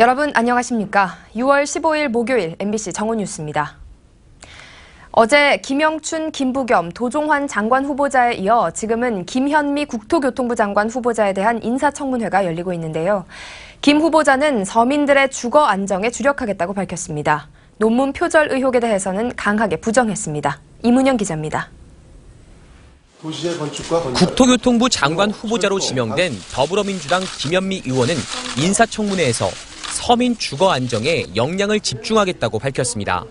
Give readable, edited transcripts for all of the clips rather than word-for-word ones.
여러분 안녕하십니까? 6월 15일 목요일 MBC 정오뉴스입니다. 어제 김영춘, 김부겸, 도종환 장관 후보자에 이어 지금은 김현미 국토교통부 장관 후보자에 대한 인사청문회가 열리고 있는데요. 김 후보자는 서민들의 주거 안정에 주력하겠다고 밝혔습니다. 논문 표절 의혹에 대해서는 강하게 부정했습니다. 이문영 기자입니다. 국토교통부 장관 후보자로 지명된 더불어민주당 김현미 의원은 인사청문회에서 서민 주거 안정에 역량을 집중하겠다고 밝혔습니다.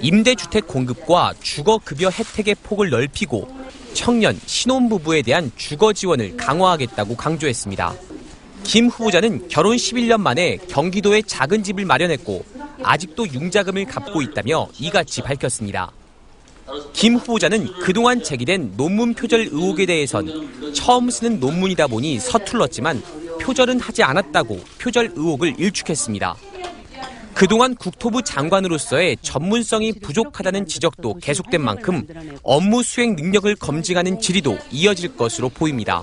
임대주택 공급과 주거급여 혜택의 폭을 넓히고 청년, 신혼부부에 대한 주거 지원을 강화하겠다고 강조했습니다. 김 후보자는 결혼 11년 만에 경기도에 작은 집을 마련했고 아직도 융자금을 갚고 있다며 이같이 밝혔습니다. 김 후보자는 그동안 제기된 논문 표절 의혹에 대해선 처음 쓰는 논문이다 보니 서툴렀지만 표절은 하지 않았다고 표절 의혹을 일축했습니다. 그동안 국토부 장관으로서의 전문성이 부족하다는 지적도 계속된 만큼 업무 수행 능력을 검증하는 질의도 이어질 것으로 보입니다.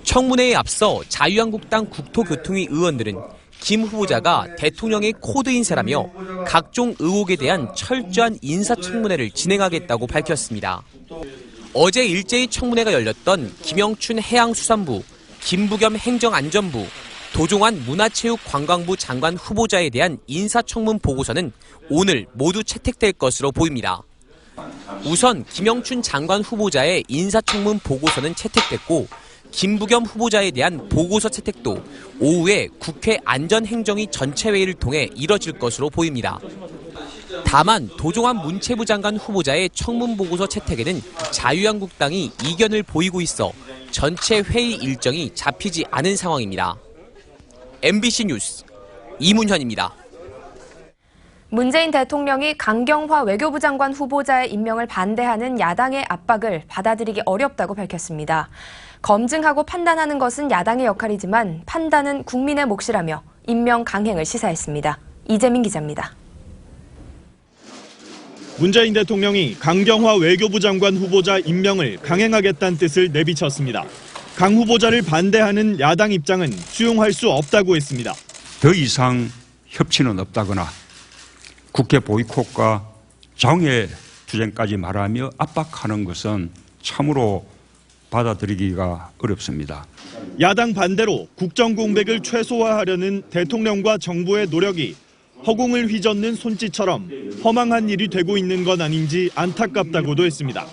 청문회에 앞서 자유한국당 국토교통위 의원들은 김 후보자가 대통령의 코드 인사라며 각종 의혹에 대한 철저한 인사청문회를 진행하겠다고 밝혔습니다. 어제 일제히 청문회가 열렸던 김영춘 해양수산부, 김부겸 행정안전부, 도종환 문화체육관광부 장관 후보자에 대한 인사청문 보고서는 오늘 모두 채택될 것으로 보입니다. 우선 김영춘 장관 후보자의 인사청문 보고서는 채택됐고 김부겸 후보자에 대한 보고서 채택도 오후에 국회 안전행정위 전체회의를 통해 이뤄질 것으로 보입니다. 다만 도종환 문체부 장관 후보자의 청문 보고서 채택에는 자유한국당이 이견을 보이고 있어 전체 회의 일정이 잡히지 않은 상황입니다. MBC 뉴스 이문현입니다. 문재인 대통령이 강경화 외교부 장관 후보자의 임명을 반대하는 야당의 압박을 받아들이기 어렵다고 밝혔습니다. 검증하고 판단하는 것은 야당의 역할이지만 판단은 국민의 몫이라며 임명 강행을 시사했습니다. 이재민 기자입니다. 문재인 대통령이 강경화 외교부 장관 후보자 임명을 강행하겠다는 뜻을 내비쳤습니다. 강 후보자를 반대하는 야당 입장은 수용할 수 없다고 했습니다. 더 이상 협치는 없다거나 국회 보이콧과 정해 투쟁까지 말하며 압박하는 것은 참으로 받아들이기가 어렵습니다. 야당 반대로 국정 공백을 최소화하려는 대통령과 정부의 노력이 허공을 휘젓는 손짓처럼 허망한 일이 되고 있는 건 아닌지 안타깝다고도 했습니다.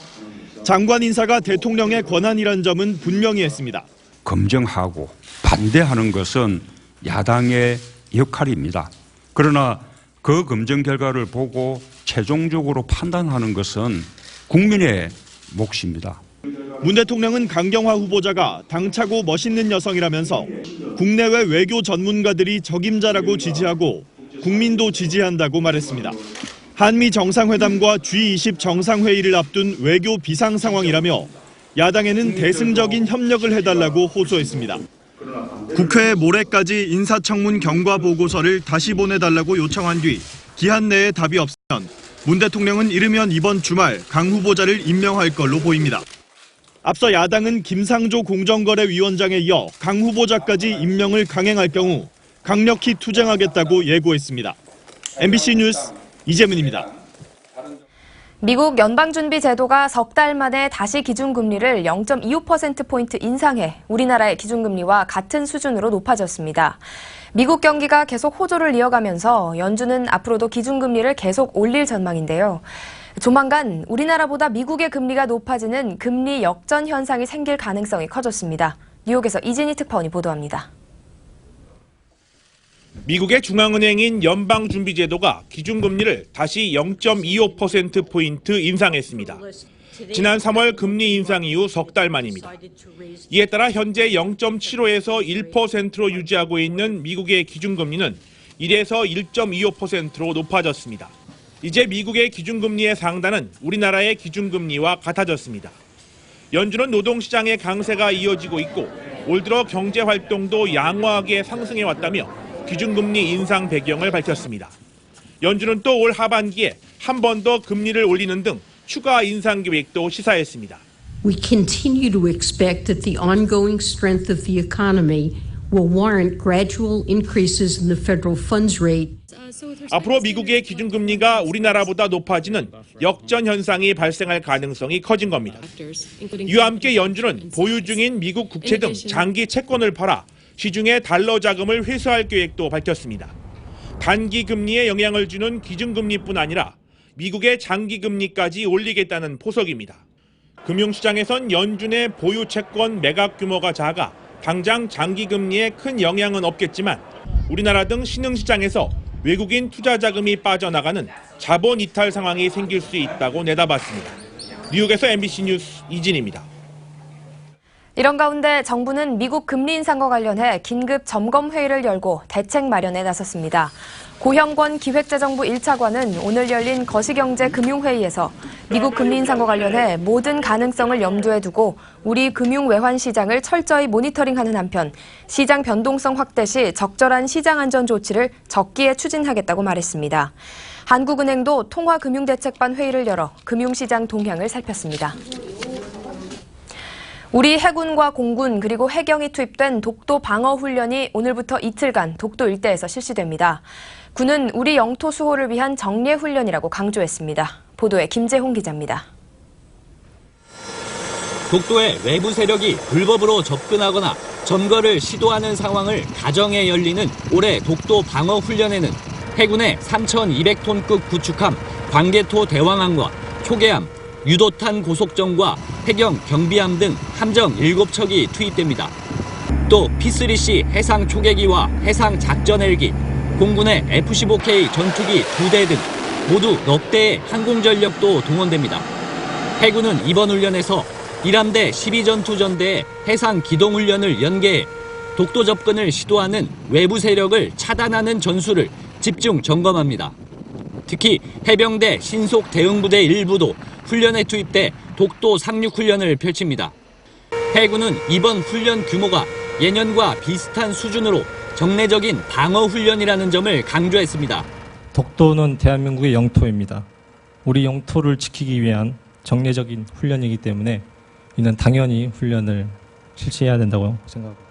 장관 인사가 대통령의 권한이란 점은 분명히 했습니다. 검증하고 반대하는 것은 야당의 역할입니다. 그러나 그 검증 결과를 보고 최종적으로 판단하는 것은 국민의 몫입니다. 문 대통령은 강경화 후보자가 당차고 멋있는 여성이라면서 국내외 외교 전문가들이 적임자라고 지지하고 국민도 지지한다고 말했습니다. 한미 정상회담과 G20 정상회의를 앞둔 외교 비상 상황이라며 야당에는 대승적인 협력을 해달라고 호소했습니다. 국회에 모레까지 인사청문 경과 보고서를 다시 보내달라고 요청한 뒤 기한 내에 답이 없으면 문 대통령은 이르면 이번 주말 강 후보자를 임명할 걸로 보입니다. 앞서 야당은 김상조 공정거래위원장에 이어 강 후보자까지 임명을 강행할 경우 강력히 투쟁하겠다고 예고했습니다. MBC 뉴스 이재민입니다. 미국 연방준비제도가 석 달 만에 다시 기준금리를 0.25%포인트 인상해 우리나라의 기준금리와 같은 수준으로 높아졌습니다. 미국 경기가 계속 호조를 이어가면서 연준은 앞으로도 기준금리를 계속 올릴 전망인데요. 조만간 우리나라보다 미국의 금리가 높아지는 금리 역전 현상이 생길 가능성이 커졌습니다. 뉴욕에서 이진희 특파원이 보도합니다. 미국의 중앙은행인 연방준비제도가 기준금리를 다시 0.25%포인트 인상했습니다. 지난 3월 금리 인상 이후 석 달 만입니다. 이에 따라 현재 0.75에서 1%로 유지하고 있는 미국의 기준금리는 1에서 1.25%로 높아졌습니다. 이제 미국의 기준금리의 상단은 우리나라의 기준금리와 같아졌습니다. 연준은 노동시장의 강세가 이어지고 있고 올 들어 경제활동도 양호하게 상승해왔다며 기준금리 인상 배경을 밝혔습니다. 연준은 또 올 하반기에 한 번 더 금리를 올리는 등 추가 인상 계획도 시사했습니다. We continue to expect that the ongoing strength of the economy will warrant gradual increases in the federal funds rate. 앞으로 미국의 기준금리가 우리나라보다 높아지는 역전 현상이 발생할 가능성이 커진 겁니다. 이와 함께 연준은 보유 중인 미국 국채 등 장기 채권을 팔아 시중에 달러 자금을 회수할 계획도 밝혔습니다. 단기 금리에 영향을 주는 기준금리뿐 아니라 미국의 장기 금리까지 올리겠다는 포석입니다. 금융시장에선 연준의 보유 채권 매각 규모가 작아 당장 장기 금리에 큰 영향은 없겠지만 우리나라 등 신흥시장에서 외국인 투자 자금이 빠져나가는 자본 이탈 상황이 생길 수 있다고 내다봤습니다. 뉴욕에서 MBC 뉴스 이진입니다. 이런 가운데 정부는 미국 금리 인상과 관련해 긴급 점검 회의를 열고 대책 마련에 나섰습니다. 고형권 기획재정부 1차관은 오늘 열린 거시경제금융회의에서 미국 금리 인상과 관련해 모든 가능성을 염두에 두고 우리 금융외환 시장을 철저히 모니터링하는 한편 시장 변동성 확대 시 적절한 시장 안전 조치를 적기에 추진하겠다고 말했습니다. 한국은행도 통화금융대책반 회의를 열어 금융시장 동향을 살폈습니다. 우리 해군과 공군 그리고 해경이 투입된 독도 방어 훈련이 오늘부터 이틀간 독도 일대에서 실시됩니다. 군은 우리 영토 수호를 위한 정례 훈련이라고 강조했습니다. 보도에 김재홍 기자입니다. 독도에 외부 세력이 불법으로 접근하거나 점거를 시도하는 상황을 가정해 열리는 올해 독도 방어 훈련에는 해군의 3,200톤급 구축함 광개토 대왕함과 초계함, 유도탄 고속정과 해경 경비함 등 함정 7척이 투입됩니다. 또 P3C 해상 초계기와 해상 작전 헬기, 공군의 F-15K 전투기 2대 등 모두 넉 대의 항공전력도 동원됩니다. 해군은 이번 훈련에서 1함대 12전투전대의 해상 기동훈련을 연계해 독도 접근을 시도하는 외부 세력을 차단하는 전술을 집중 점검합니다. 특히 해병대 신속 대응부대 일부도 훈련에 투입돼 독도 상륙 훈련을 펼칩니다. 해군은 이번 훈련 규모가 예년과 비슷한 수준으로 정례적인 방어 훈련이라는 점을 강조했습니다. 독도는 대한민국의 영토입니다. 우리 영토를 지키기 위한 정례적인 훈련이기 때문에 이는 당연히 훈련을 실시해야 된다고 생각합니다.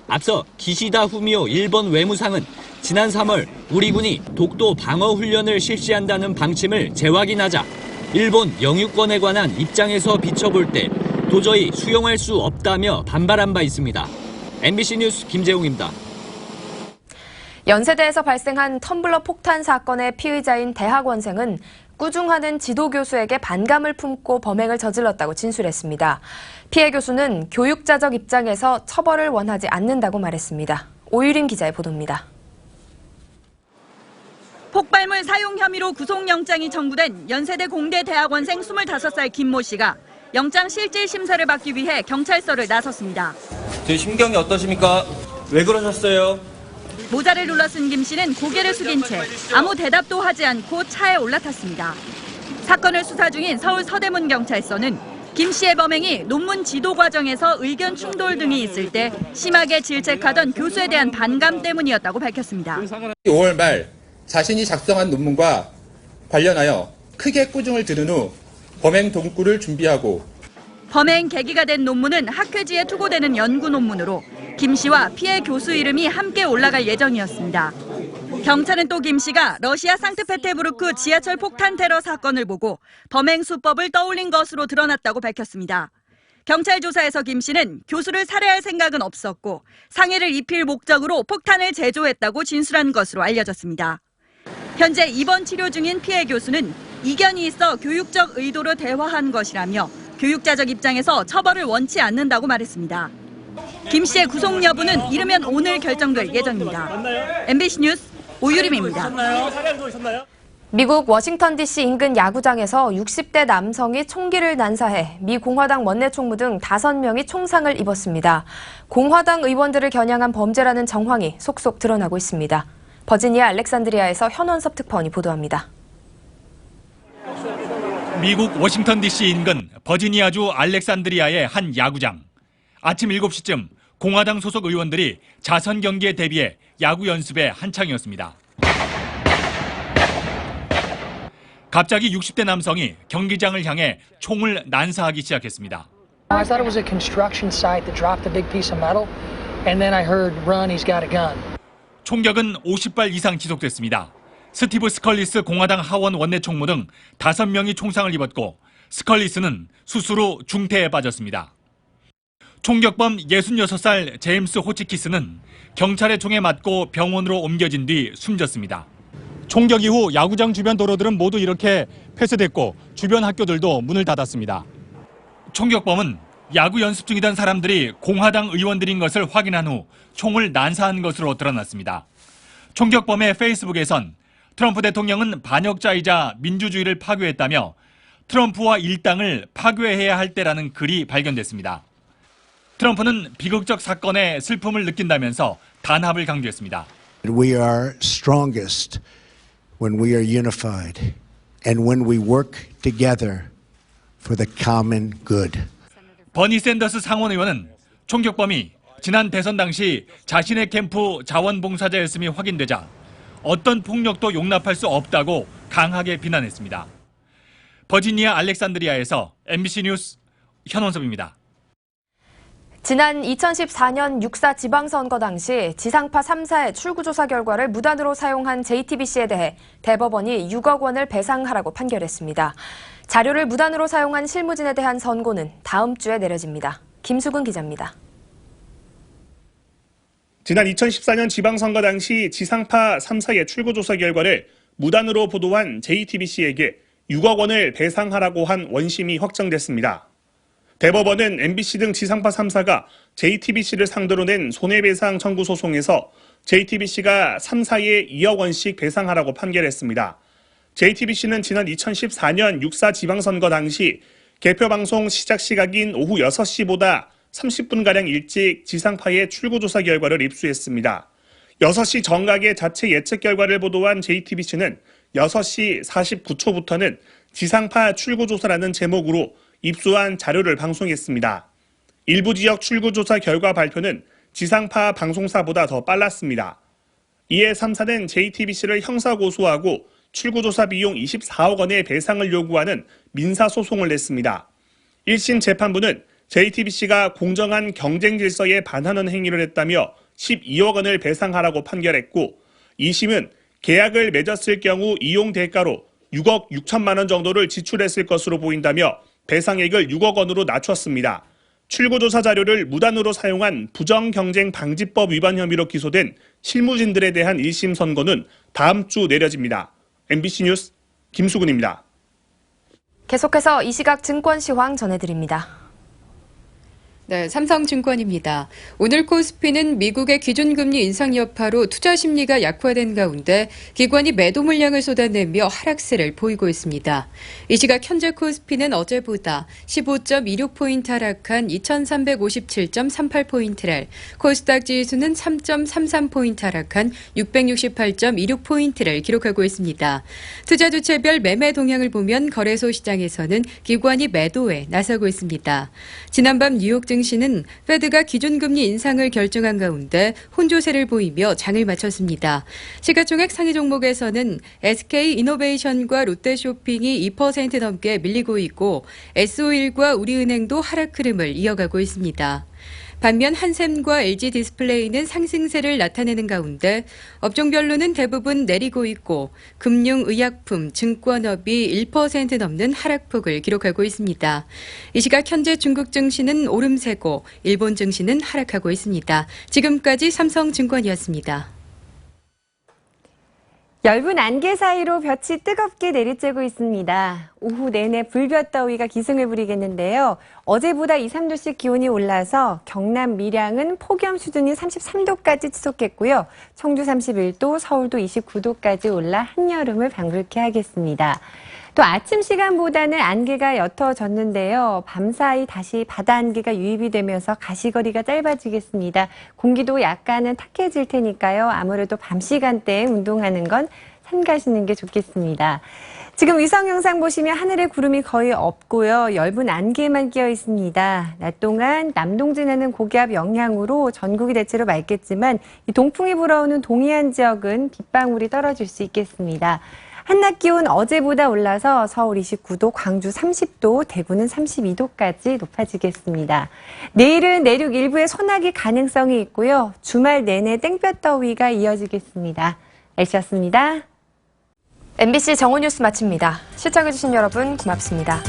앞서 기시다 후미오 일본 외무상은 지난 3월 우리 군이 독도 방어 훈련을 실시한다는 방침을 재확인하자 일본 영유권에 관한 입장에서 비춰볼 때 도저히 수용할 수 없다며 반발한 바 있습니다. MBC 뉴스 김재웅입니다. 연세대에서 발생한 텀블러 폭탄 사건의 피의자인 대학원생은 꾸중하는 지도교수에게 반감을 품고 범행을 저질렀다고 진술했습니다. 피해 교수는 교육자적 입장에서 처벌을 원하지 않는다고 말했습니다. 오유린 기자의 보도입니다. 폭발물 사용 혐의로 구속영장이 청구된 연세대 공대 대학원생 25살 김모 씨가 영장 실질 심사를 받기 위해 경찰서를 나섰습니다. 제 심경이 어떠십니까? 왜 그러셨어요? 모자를 눌러 쓴 김 씨는 고개를 숙인 채 아무 대답도 하지 않고 차에 올라탔습니다. 사건을 수사 중인 서울 서대문 경찰서는 김 씨의 범행이 논문 지도 과정에서 의견 충돌 등이 있을 때 심하게 질책하던 교수에 대한 반감 때문이었다고 밝혔습니다. 5월 말 자신이 작성한 논문과 관련하여 크게 꾸중을 들은 후 범행 동꾸를 준비하고 범행 계기가 된 논문은 학회지에 투고되는 연구 논문으로 김 씨와 피해 교수 이름이 함께 올라갈 예정이었습니다. 경찰은 또 김 씨가 러시아 상트페테부르크 지하철 폭탄 테러 사건을 보고 범행 수법을 떠올린 것으로 드러났다고 밝혔습니다. 경찰 조사에서 김 씨는 교수를 살해할 생각은 없었고 상해를 입힐 목적으로 폭탄을 제조했다고 진술한 것으로 알려졌습니다. 현재 입원 치료 중인 피해 교수는 이견이 있어 교육적 의도로 대화한 것이라며 교육자적 입장에서 처벌을 원치 않는다고 말했습니다. 김 씨의 구속 여부는 이르면 오늘 결정될 예정입니다. MBC 뉴스 오유림입니다. 미국 워싱턴 DC 인근 야구장에서 60대 남성이 총기를 난사해 미 공화당 원내 총무 등 5명이 총상을 입었습니다. 공화당 의원들을 겨냥한 범죄라는 정황이 속속 드러나고 있습니다. 버지니아 알렉산드리아에서 현원섭 특파원이 보도합니다. 미국 워싱턴 DC 인근 버지니아주 알렉산드리아의 한 야구장. 아침 7시쯤 공화당 소속 의원들이 자선 경기에 대비해 야구 연습에 한창이었습니다. 갑자기 60대 남성이 경기장을 향해 총을 난사하기 시작했습니다. I thought it was a construction site that dropped a big piece of metal. and then I heard, run, he's got a gun. 총격은 50발 이상 지속됐습니다. 스티브 스컬리스 공화당 하원 원내총무 등 5명이 총상을 입었고 스컬리스는 수술 후 중태에 빠졌습니다. 총격범 66살 제임스 호치키스는 경찰의 총에 맞고 병원으로 옮겨진 뒤 숨졌습니다. 총격 이후 야구장 주변 도로들은 모두 이렇게 폐쇄됐고 주변 학교들도 문을 닫았습니다. 총격범은 야구 연습 중이던 사람들이 공화당 의원들인 것을 확인한 후 총을 난사한 것으로 드러났습니다. 총격범의 페이스북에선 트럼프 대통령은 반역자이자 민주주의를 파괴했다며 트럼프와 일당을 파괴해야 할 때라는 글이 발견됐습니다. 트럼프는 비극적 사건에 슬픔을 느낀다면서 단합을 강조했습니다. We are strongest when we are unified and when we work together for the common good. 버니 샌더스 상원 의원은 총격범이 지난 대선 당시 자신의 캠프 자원봉사자였음이 확인되자 어떤 폭력도 용납할 수 없다고 강하게 비난했습니다. 버지니아 알렉산드리아에서 MBC 뉴스 현원섭입니다. 지난 2014년 6.4 지방선거 당시 지상파 3사의 출구조사 결과를 무단으로 사용한 JTBC에 대해 대법원이 6억 원을 배상하라고 판결했습니다. 자료를 무단으로 사용한 실무진에 대한 선고는 다음 주에 내려집니다. 김수근 기자입니다. 지난 2014년 지방선거 당시 지상파 3사의 출구조사 결과를 무단으로 보도한 JTBC에게 6억 원을 배상하라고 한 원심이 확정됐습니다. 대법원은 MBC 등 지상파 3사가 JTBC를 상대로 낸 손해배상 청구 소송에서 JTBC가 3사에 2억 원씩 배상하라고 판결했습니다. JTBC는 지난 2014년 6.4 지방선거 당시 개표방송 시작 시각인 오후 6시보다 30분가량 일찍 지상파의 출구조사 결과를 입수했습니다. 6시 정각의 자체 예측 결과를 보도한 JTBC는 6시 49초부터는 지상파 출구조사라는 제목으로 입수한 자료를 방송했습니다. 일부 지역 출구조사 결과 발표는 지상파 방송사보다 더 빨랐습니다. 이에 3사는 JTBC를 형사고소하고 출구조사 비용 24억 원의 배상을 요구하는 민사소송을 냈습니다. 1심 재판부는 JTBC가 공정한 경쟁 질서에 반하는 행위를 했다며 12억 원을 배상하라고 판결했고 2심은 계약을 맺었을 경우 이용 대가로 6억 6천만 원 정도를 지출했을 것으로 보인다며 배상액을 6억 원으로 낮췄습니다. 출구조사 자료를 무단으로 사용한 부정경쟁방지법 위반 혐의로 기소된 실무진들에 대한 1심 선고는 다음 주 내려집니다. MBC 뉴스 김수근입니다. 계속해서 이 시각 증권 시황 전해드립니다. 네, 삼성증권입니다. 오늘 코스피는 미국의 기준금리 인상 여파로 투자 심리가 약화된 가운데 기관이 매도 물량을 쏟아내며 하락세를 보이고 있습니다. 이 시각 현재 코스피는 어제보다 15.26포인트 하락한 2357.38포인트를, 코스닥 지수는 3.33포인트 하락한 668.26포인트를 기록하고 있습니다. 투자 주체별 매매 동향을 보면 거래소 시장에서는 기관이 매도에 나서고 있습니다. 지난밤 뉴욕 증시는 페드가 기준금리 인상을 결정한 가운데 혼조세를 보이며 장을 마쳤습니다. 시가총액 상위 종목에서는 SK이노베이션과 롯데쇼핑이 2% 넘게 밀리고 있고 S-오일과 우리은행도 하락 흐름을 이어가고 있습니다. 반면 한샘과 LG디스플레이는 상승세를 나타내는 가운데 업종별로는 대부분 내리고 있고 금융, 의약품, 증권업이 1% 넘는 하락폭을 기록하고 있습니다. 이 시각 현재 중국 증시는 오름세고 일본 증시는 하락하고 있습니다. 지금까지 삼성증권이었습니다. 엷은 안개 사이로 볕이 뜨겁게 내리쬐고 있습니다. 오후 내내 불볕더위가 기승을 부리겠는데요. 어제보다 2, 3도씩 기온이 올라서 경남 밀양은 폭염 수준인 33도까지 치솟겠고요. 청주 31도, 서울도 29도까지 올라 한여름을 방불케 하겠습니다. 또 아침 시간보다는 안개가 옅어졌는데요. 밤사이 다시 바다 안개가 유입이 되면서 가시거리가 짧아지겠습니다. 공기도 약간은 탁해질 테니까요. 아무래도 밤 시간대에 운동하는 건 삼가시는 게 좋겠습니다. 지금 위성 영상 보시면 하늘에 구름이 거의 없고요. 엷은 안개만 끼어 있습니다. 낮 동안 남동진에는 고기압 영향으로 전국이 대체로 맑겠지만 이 동풍이 불어오는 동해안 지역은 빗방울이 떨어질 수 있겠습니다. 한낮 기온 어제보다 올라서 서울 29도, 광주 30도, 대구는 32도까지 높아지겠습니다. 내일은 내륙 일부에 소나기 가능성이 있고요. 주말 내내 땡볕더위가 이어지겠습니다. 날씨였습니다. MBC 정오 뉴스 마칩니다. 시청해주신 여러분 고맙습니다.